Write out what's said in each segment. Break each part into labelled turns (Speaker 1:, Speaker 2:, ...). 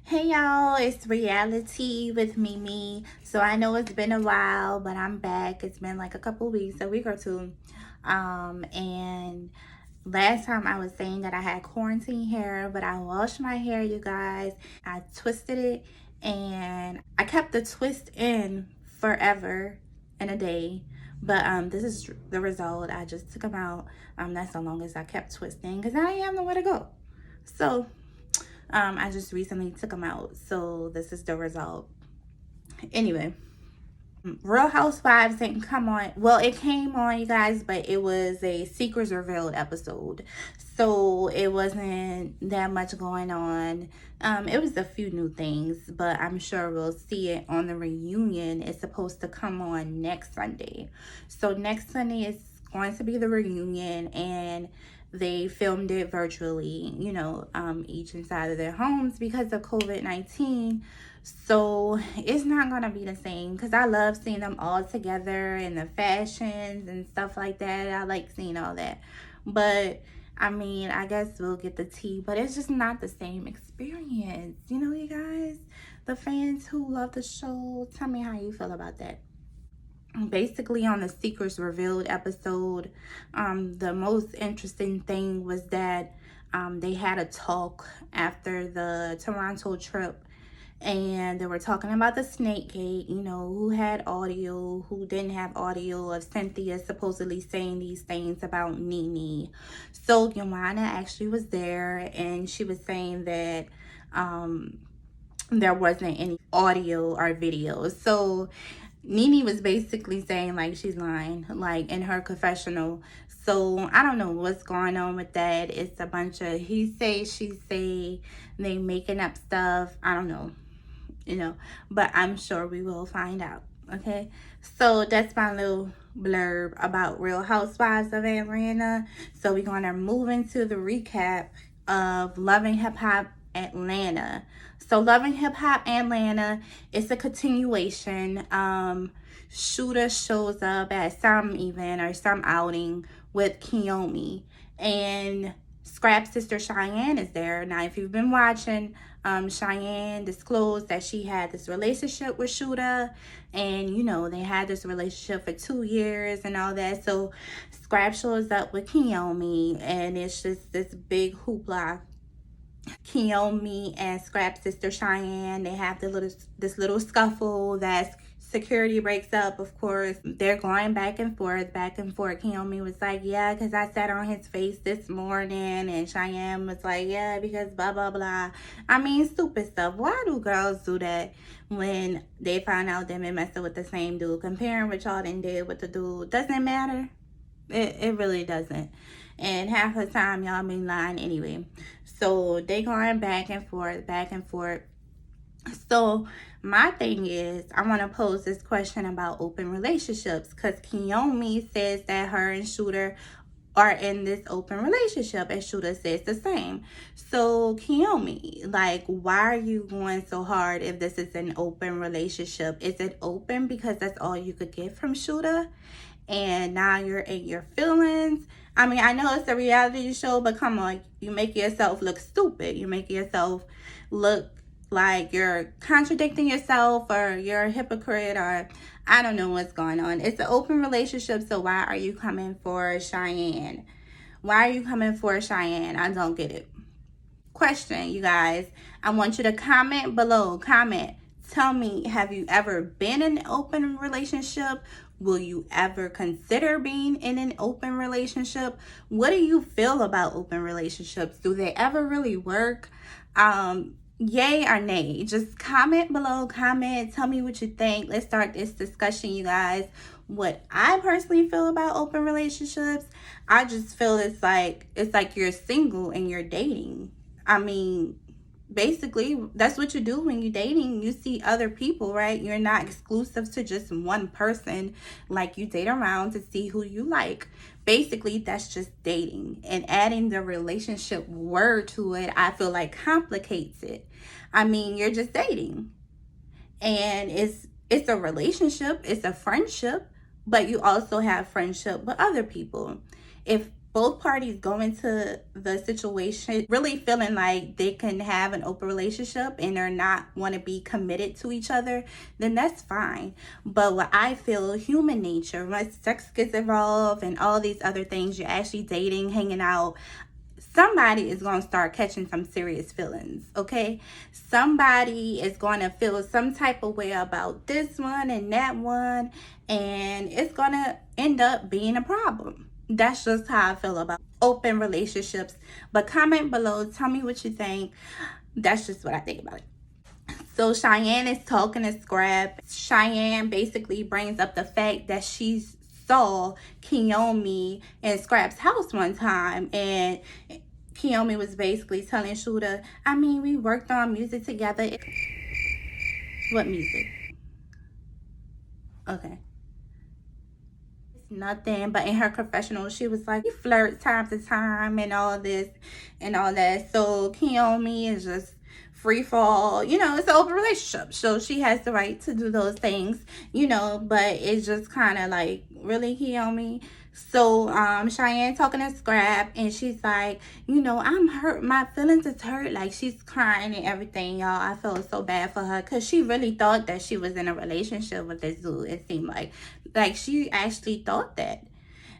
Speaker 1: Hey y'all, it's Reality with Mimi. So I know it's been a while, but I'm back. It's been like a couple weeks, a week or two. And last time I was saying that I had quarantine hair, but I washed my hair, you guys. I twisted it and I kept the twist in forever in a day. But this is the result. I just took them out. That's the longest I kept twisting because I didn't have nowhere to go. So I just recently took them out, so this is the result. Anyway, Real Housewives didn't come on. Well, it came on, you guys, but it was a Secrets Revealed episode, so it wasn't that much going on. It was a few new things, but I'm sure we'll see it on the reunion. It's supposed to come on next Sunday. So next Sunday is going to be the reunion, and they filmed it virtually, each inside of their homes because of COVID-19. So it's not gonna be the same because I love seeing them all together and the fashions and stuff like that. I like seeing all that. But I mean, I guess we'll get the tea, but it's just not the same experience. You guys, the fans who love the show, tell me how you feel about that. Basically, on the Secrets Revealed episode, the most interesting thing was that they had a talk after the Toronto trip, and they were talking about the snake gate, who had audio, who didn't have audio of Cynthia supposedly saying these things about Nene. So Joanna actually was there, and she was saying that there wasn't any audio or video. So Nene was basically saying like she's lying, like in her confessional. So I don't know what's going on with that. It's a bunch of he say, she say, they making up stuff. I don't know, but I'm sure we will find out. Okay, so that's my little blurb about Real Housewives of Atlanta. So we're gonna move into the recap of Love and Hip Hop Atlanta. So Love and Hip Hop Atlanta is a continuation. Shooter shows up at some event or some outing with Kiyomi, and Scrap's sister Cheyenne is there. Now, if you've been watching, Cheyenne disclosed that she had this relationship with Shooter, and they had this relationship for 2 years and all that. So Scrap shows up with Kiyomi, and it's just this big hoopla. Kiyomi and Scrap's sister Cheyenne, they have this little scuffle that security breaks up. Of course, they're going back and forth. Kiyomi was like, yeah, because I sat on his face this morning, and Cheyenne was like, yeah, because blah blah blah. I mean, stupid stuff. Why do girls do that when they find out they've been messing with the same dude? Comparing what y'all done did with the dude doesn't matter. It really doesn't. And half the time y'all been lying anyway. So they going back and forth. So my thing is, I want to pose this question about open relationships, because Kiyomi says that her and Shooter are in this open relationship, and Shooter says the same. So Kiyomi, like, why are you going so hard if this is an open relationship? Is it open because that's all you could get from Shooter, and now you're in your feelings? I mean, I know it's a reality show, but come on, you make yourself look stupid. You make yourself look like you're contradicting yourself, or you're a hypocrite, or I don't know what's going on. It's an open relationship, so why are you coming for Cheyenne? Why are you coming for Cheyenne? I don't get it. Question, you guys. I want you to comment below. Comment. Tell me, have you ever been in an open relationship? Will you ever consider being in an open relationship? What do you feel about open relationships? Do they ever really work? Yay or nay? Just comment below. Comment. Tell me what you think. Let's start this discussion, you guys. What I personally feel about open relationships, I just feel it's like you're single and you're dating. I mean, basically that's what you do when you're dating. You see other people, right? You're not exclusive to just one person. Like, you date around to see who you like. Basically, that's just dating, and adding the relationship word to it, I feel like, complicates it. I mean, you're just dating, and it's a relationship, it's a friendship, but you also have friendship with other people. If both parties go into the situation really feeling like they can have an open relationship and they're not want to be committed to each other, then that's fine. But what I feel, human nature, once sex gets involved and all these other things, you're actually dating, hanging out, somebody is going to start catching some serious feelings, okay? Somebody is going to feel some type of way about this one and that one, and it's going to end up being a problem. That's just how I feel about open relationships. But comment below, tell me what you think. That's just what I think about it. So Cheyenne is talking to Scrap. Cheyenne basically brings up the fact that she saw Kiyomi in Scrap's house one time, and Kiyomi was basically telling Shooter, I mean, we worked on music together. What music? Okay. It's nothing, but in her confessional, she was like, we flirt time to time and all this and all that. So Kiyomi is just free fall, you know, it's an open relationship, so she has the right to do those things, you know, but it's just kind of like, really, Kiyomi? So Cheyenne talking to Scrap, and she's like, you know, I'm hurt, my feelings is hurt, like she's crying and everything, y'all. I feel so bad for her because she really thought that she was in a relationship with this dude. It seemed like she actually thought that,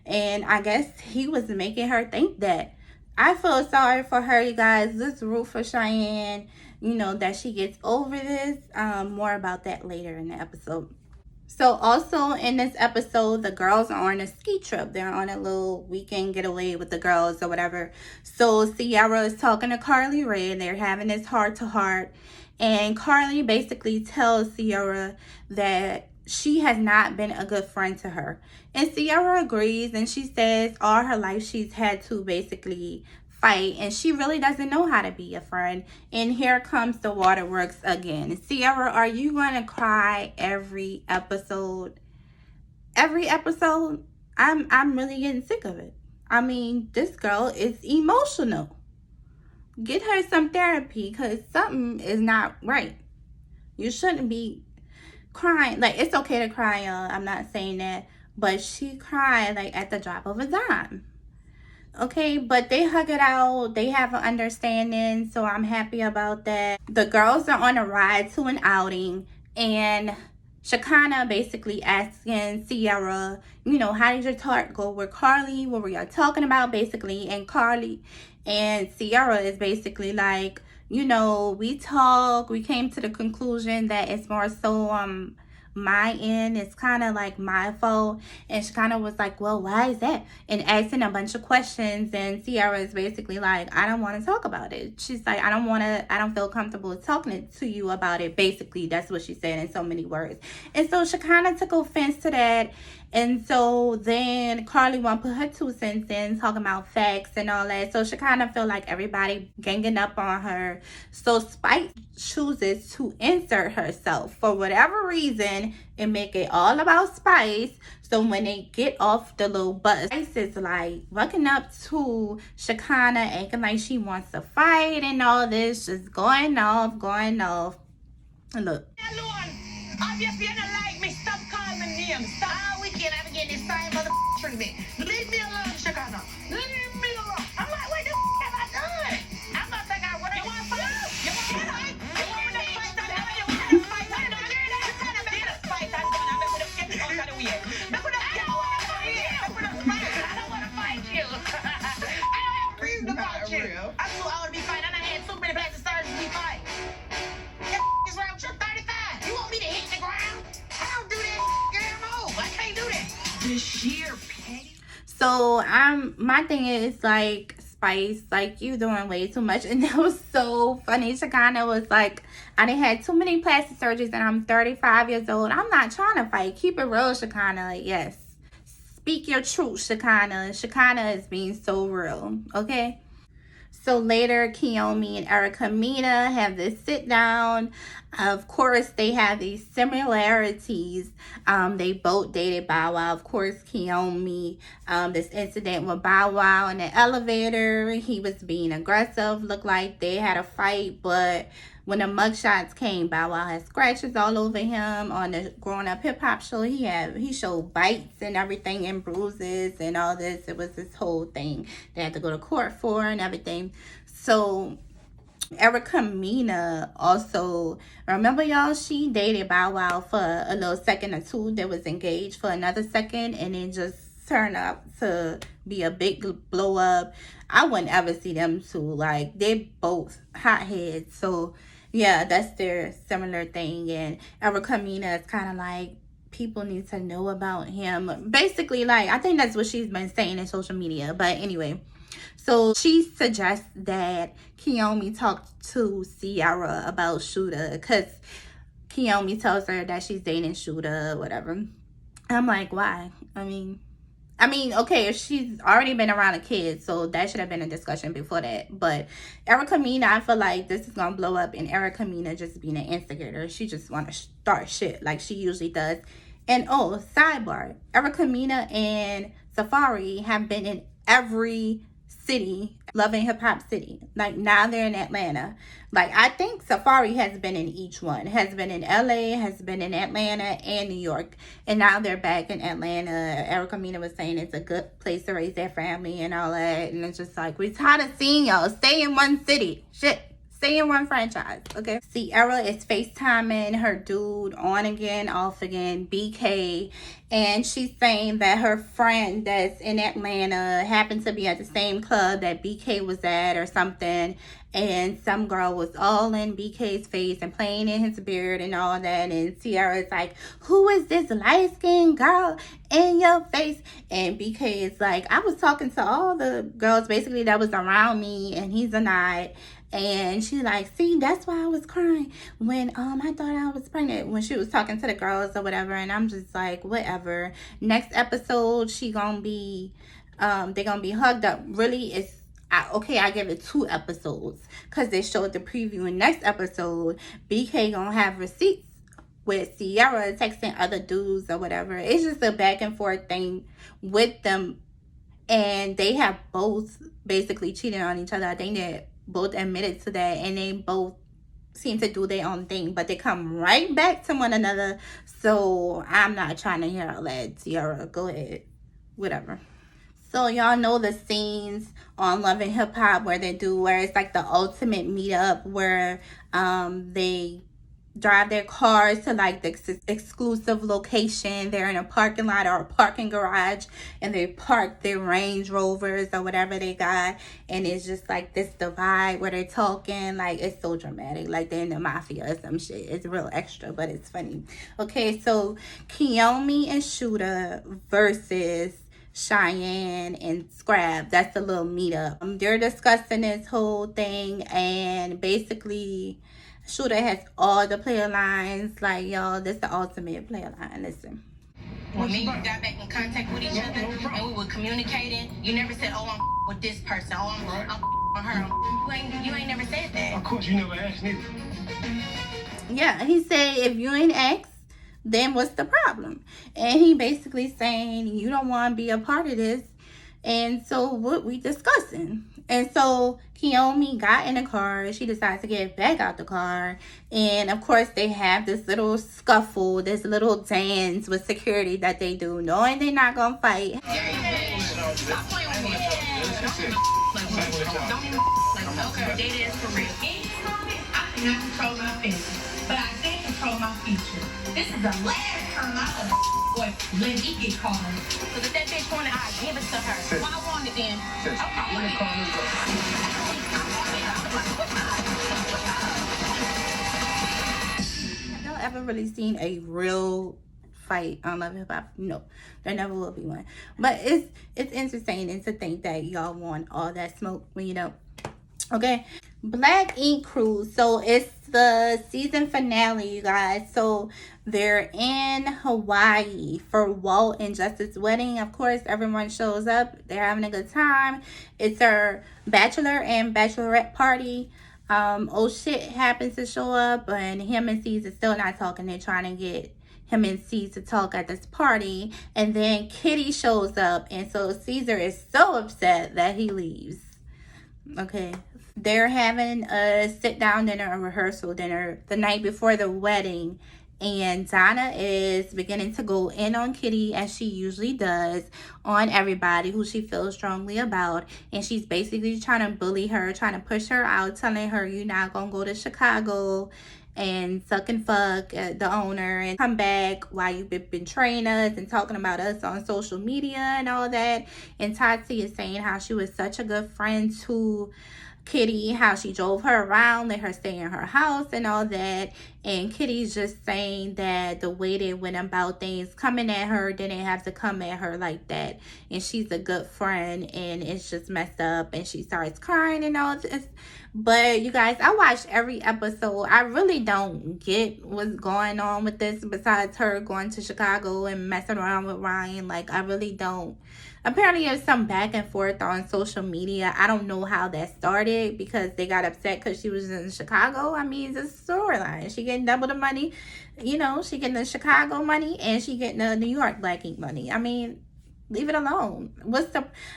Speaker 1: and I guess he was making her think that. I feel sorry for her, you guys. Let's root for Cheyenne, you know, that she gets over this. More about that later in the episode. So also in this episode, the girls are on a ski trip. They're on a little weekend getaway with the girls or whatever. So Sierra is talking to Carly Rae, and they're having this heart-to-heart. And Carly basically tells Sierra that she has not been a good friend to her. And Sierra agrees, and she says all her life she's had to basically fight, and she really doesn't know how to be a friend. And here comes the waterworks again. Sierra, are you going to cry every episode? Every episode? I'm really getting sick of it. I mean, this girl is emotional. Get her some therapy, because something is not right. You shouldn't be crying. Like, it's okay to cry, y'all. I'm not saying that. But she cried, like, at the drop of a dime. Okay, but they hug it out. They have an understanding, so I'm happy about that. The girls are on a ride to an outing, and SHEKINAH basically asking Sierra, you know, how did your talk go with Carly? What were y'all talking about, basically? And Carly and Sierra is basically like, you know, we came to the conclusion that it's more so my end, it's kind of like my fault. And SHEKINAH was like, well, why is that? And asking a bunch of questions, and Sierra is basically like, I don't want to talk about it. She's like, I don't feel comfortable talking to you about it. Basically, that's what she said in so many words. And so SHEKINAH took offense to that. And so then Carly won't put her 2 cents in, talking about facts and all that. So SHEKINAH feel like everybody ganging up on her. So Spice chooses to insert herself for whatever reason and make it all about Spice. So when they get off the little bus, Spice is like walking up to SHEKINAH, acting like she wants to fight and all this, just going off. And look.
Speaker 2: Obviously, you don't like me. Stop calling my name. Stop. We can't ever get this same mother treatment. Leave me alone, SHEKINAH. Leave me alone. I'm like, what the have I done? I'm gonna take out what you want to fight. You want to fight? You want me to fight? You want to fight? I don't care that. You kind of made a fight. I'm going to get out of the way. I don't want to fight you. I don't have reason to fight you. I knew I would be fighting. I had so many plastic surgeons to fight. Is around 35. You want me to hit the ground? I don't do that, girl. No, I can't do that. The sheer petty.
Speaker 1: So my thing is like, Spice, like, you doing way too much. And that was so funny. SHEKINAH was like, I done had too many plastic surgeries and I'm 35 years old. I'm not trying to fight. Keep it real, SHEKINAH. Like, yes, speak your truth, SHEKINAH. SHEKINAH is being so real, okay? So later, Kiyomi and Erica Mena have this sit down. Of course, they have these similarities. They both dated Bow Wow. Of course, Kiyomi, this incident with Bow Wow in the elevator, he was being aggressive. Looked like they had a fight, but when the mugshots came, Bow Wow had scratches all over him. On the Growing Up Hip Hop show, he showed bites and everything and bruises and all this. It was this whole thing they had to go to court for and everything. So SHEKINAH also, remember y'all, she dated Bow Wow for a little second or two. They was engaged for another second and then just turned out to be a big blow up. I wouldn't ever see them two. Like, they both hotheads. So yeah, that's their similar thing. And SHEKINAH is kind of like, people need to know about him. Basically, like, I think that's what she's been saying in social media. But anyway, so she suggests that Kiyomi talk to Ciara about Shooter, because Kiyomi tells her that she's dating Shooter, whatever. I'm like, why? I mean, okay, if she's already been around a kid, so that should have been a discussion before that. But SHEKINAH, I feel like this is gonna blow up, and SHEKINAH just being an instigator. She just want to start shit like she usually does. And oh, sidebar, SHEKINAH and Safari have been in every city, Love and Hip Hop city. Like, now they're in Atlanta. Like, I think Safari has been in each one. Has been in LA, has been in Atlanta, and New York. And now they're back in Atlanta. SHEKINAH was saying it's a good place to raise their family and all that. And it's just like, we're tired of seeing y'all. Stay in one city. Shit. Stay in one franchise, okay? Ciara is FaceTiming her dude on again, off again, BK. And she's saying that her friend that's in Atlanta happened to be at the same club that BK was at or something. And some girl was all in BK's face and playing in his beard and all that. And Ciara's like, who is this light-skinned girl in your face? And BK is like, I was talking to all the girls basically that was around me, and he's a nod. And she's like, see, that's why I was crying when I thought I was pregnant, when she was talking to the girls or whatever. And I'm just like, whatever. Next episode, they're gonna be hugged up. Really, I give it 2 episodes because they showed the preview. In next episode, BK gonna have receipts with Ciara texting other dudes or whatever. It's just a back and forth thing with them, and they have both basically cheated on each other. I think they both admitted to that, and they both seem to do their own thing, but they come right back to one another. So I'm not trying to hear all that. Ciara, go ahead, whatever. So y'all know the scenes on Love and Hip Hop where it's like the ultimate meetup where they drive their cars to like the exclusive location. They're in a parking lot or a parking garage, and they park their Range Rovers or whatever they got, and it's just like this divide where they're talking. Like, it's so dramatic, like they're in the mafia or some shit. It's real extra, but it's funny. Okay, so Kiyomi and Shooter versus Cheyenne and Scrap. That's the little meetup. They're discussing this whole thing, and basically Shooter has all the player lines. Like, y'all, this the ultimate player line. Listen.
Speaker 2: When me and you got back in contact with each other and we were communicating, you never said, oh, I'm with this person. Oh, I'm on her. You ain't never said that.
Speaker 3: Of course, you never asked neither.
Speaker 1: Yeah, he said, if you ain't asked, then what's the problem? And he basically saying, you don't want to be a part of this. And so what we discussing? And so Kiyomi got in the car. She decides to get back out the car. And of course they have this little scuffle, this little dance with security that they do, knowing they're not going to fight.
Speaker 2: Stop playing with me. Don't even okay. Date is for real. I cannot control my feelings, but I can control my future. This is the last time boy, let me get caught. Because if that bitch wanted, I give it to her. Well, I want it then.
Speaker 1: Have y'all ever really seen a real fight on Love and Hip Hop? No, there never will be one. But it's entertaining to think that y'all want all that smoke when you don't. Okay, Black Ink Crew. So it's the season finale, you guys. So they're in Hawaii for Walt and Justice's wedding. Of course, everyone shows up. They're having a good time. It's their bachelor and bachelorette party. Oh shit happens to show up, and him and Caesar still not talking. They're trying to get him and Caesar to talk at this party, and then Kitty shows up, and so Caesar is so upset that he leaves. Okay, They're having a sit-down dinner, a rehearsal dinner the night before the wedding, and Donna is beginning to go in on Kitty, as she usually does, on everybody who she feels strongly about. And she's basically trying to bully her, trying to push her out, telling her you're not gonna go to Chicago and suck and fuck the owner and come back while you've been betraying us and talking about us on social media and all that. And Tati is saying how she was such a good friend to Kitty, how she drove her around, let her stay in her house and all that. And Kitty's just saying that the way they went about things, coming at her, didn't have to come at her like that. And she's a good friend, and it's just messed up. And she starts crying and all this. But you guys, I watched every episode. I really don't get what's going on with this besides her going to Chicago and messing around with Ryan. Like, I really don't. Apparently there's some back and forth on social media. I don't know how that started, because they got upset because she was in Chicago. I mean, it's a storyline. She getting double the money. You know, she getting the Chicago money and she getting the New York Black Ink money. I mean, leave it alone.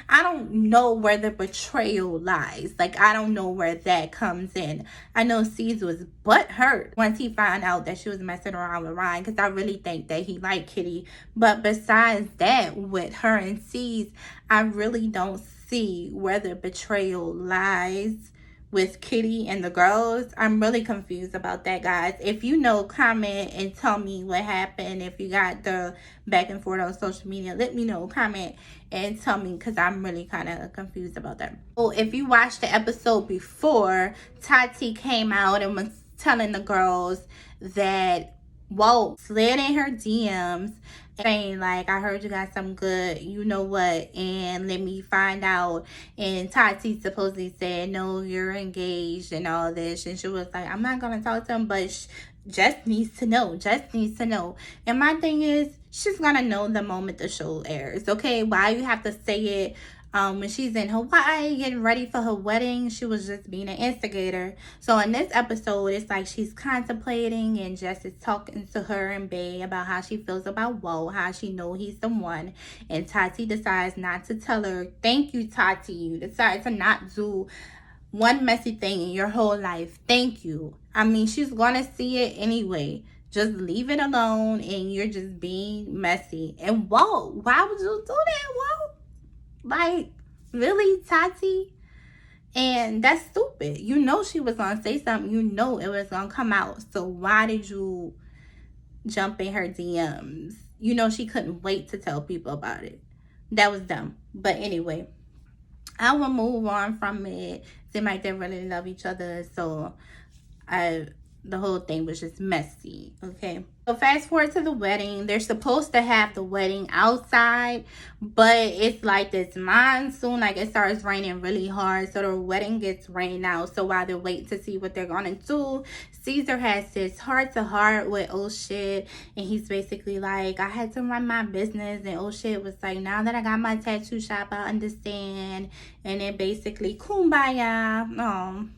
Speaker 1: I don't know where the betrayal lies. Like, I don't know where that comes in. I know Caesar was butthurt once he found out that she was messing around with Ryan, because I really think that he liked Kitty. But besides that, with her and Caesar, I really don't see where the betrayal lies with Kitty and the girls. I'm really confused about that, guys. If you know, comment and tell me what happened. If you got the back and forth on social media, let me know. Comment and tell me, because I'm really kind of confused about that. So if you watched the episode before, Tati came out and was telling the girls that Walt slid in her DMs saying, like, I heard you got some good, you know what, and let me find out. And Tati supposedly said, no, you're engaged and all this. And she was like, I'm not going to talk to him, but Jess needs to know. Jess needs to know. And my thing is, she's going to know the moment the show airs, okay? Why you have to say it when she's in Hawaii getting ready for her wedding? She was just being an instigator. So in this episode, it's like she's contemplating, and Jess is talking to her and Bae about how she feels about Walt, how she know he's the one. And Tati decides not to tell her. Thank you, Tati. You decide to not do one messy thing in your whole life. Thank you. I mean, she's gonna see it anyway. Just leave it alone, and you're just being messy. And Walt, why would you do that, Walt? Like, really, Tati? And that's stupid. You know she was going to say something. You know it was going to come out. So why did you jump in her DMs? You know she couldn't wait to tell people about it. That was dumb. But anyway, I will move on from it. Seemed like they really love each other. So the whole thing was just messy, okay? So fast forward to the wedding. They're supposed to have the wedding outside, but it's like this monsoon, like it starts raining really hard, so the wedding gets rained out. So while they're waiting to see what they're gonna do, Caesar has this heart-to-heart with oh shit, and he's basically like, I had to run my business, and oh shit was like, now that I got my tattoo shop, I understand. And it basically kumbaya.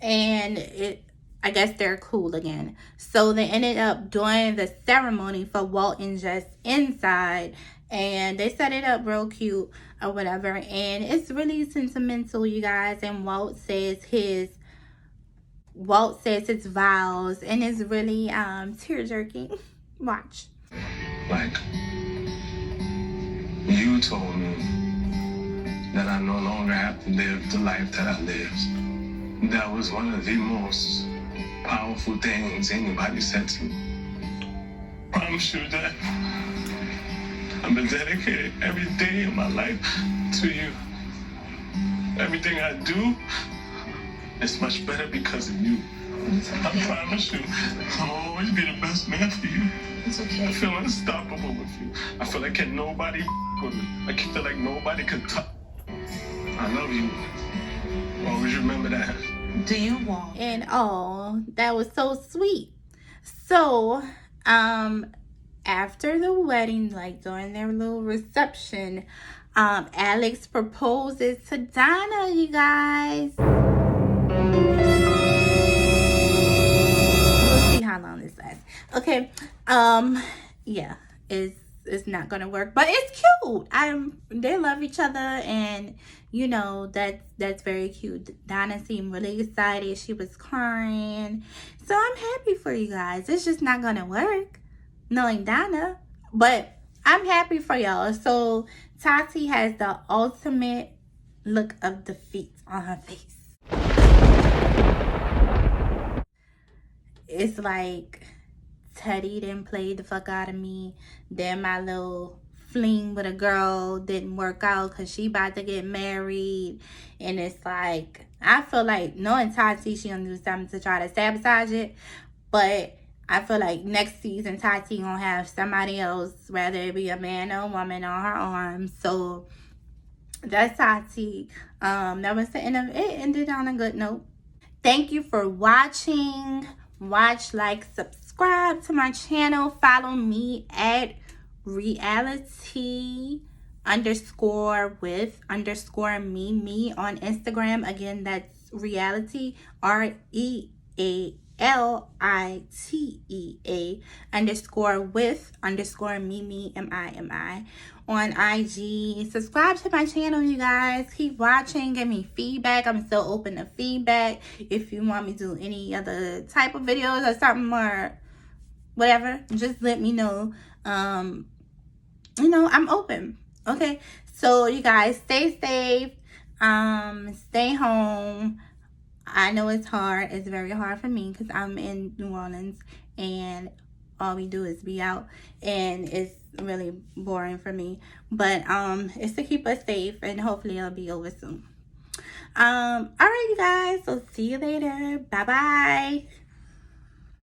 Speaker 1: And I guess they're cool again. So they ended up doing the ceremony for Walt and Jess inside, and they set it up real cute or whatever. And it's really sentimental, you guys. And Walt says his vows, and it's really tear-jerking. Watch.
Speaker 3: Like, you told me that I no longer have to live the life that I lived. That was one of the most powerful things anybody said to me. Promise you that I've been dedicated every day of my life to you. Everything I do is much better because of you. I promise you, I'll always be the best man for you.
Speaker 2: It's okay.
Speaker 3: I feel unstoppable with you. I feel like can nobody with me. I feel like nobody could touch. I love you. Always remember that.
Speaker 2: Do you want?
Speaker 1: And oh, that was so sweet. So, after the wedding, like during their little reception, Alex proposes to Donna, you guys. We'll see how long this lasts. Okay, yeah, it's not gonna work, but it's cute. They love each other, and you know, that's very cute. Donna seemed really excited. She was crying. So I'm happy for you guys. It's just not gonna work knowing Donna, but I'm happy for y'all. So Tati has the ultimate look of defeat on her face. It's like Teddy didn't play the fuck out of me. Then my little fling with a girl didn't work out because she about to get married. And it's like, I feel like knowing Tati, she gonna do something to try to sabotage it. But I feel like next season Tati gonna have somebody else, whether it be a man or a woman, on her arm. So that's Tati. That was the end of it. It ended on a good note. Thank you for watching. Watch, like, subscribe to my channel. Follow me at reality_with_me on Instagram. Again, that's reality, REALITEA_with_me, MIMI on IG. Subscribe to my channel, you guys. Keep watching. Give me feedback. I'm still open to feedback. If you want me to do any other type of videos or something or whatever, just let me know. You know, I'm open. Okay, so you guys stay safe. Stay home. I know it's hard. It's very hard for me because I'm in New Orleans and all we do is be out, and it's really boring for me. But it's to keep us safe, and hopefully it'll be over soon. All right, you guys. So see you later. Bye bye.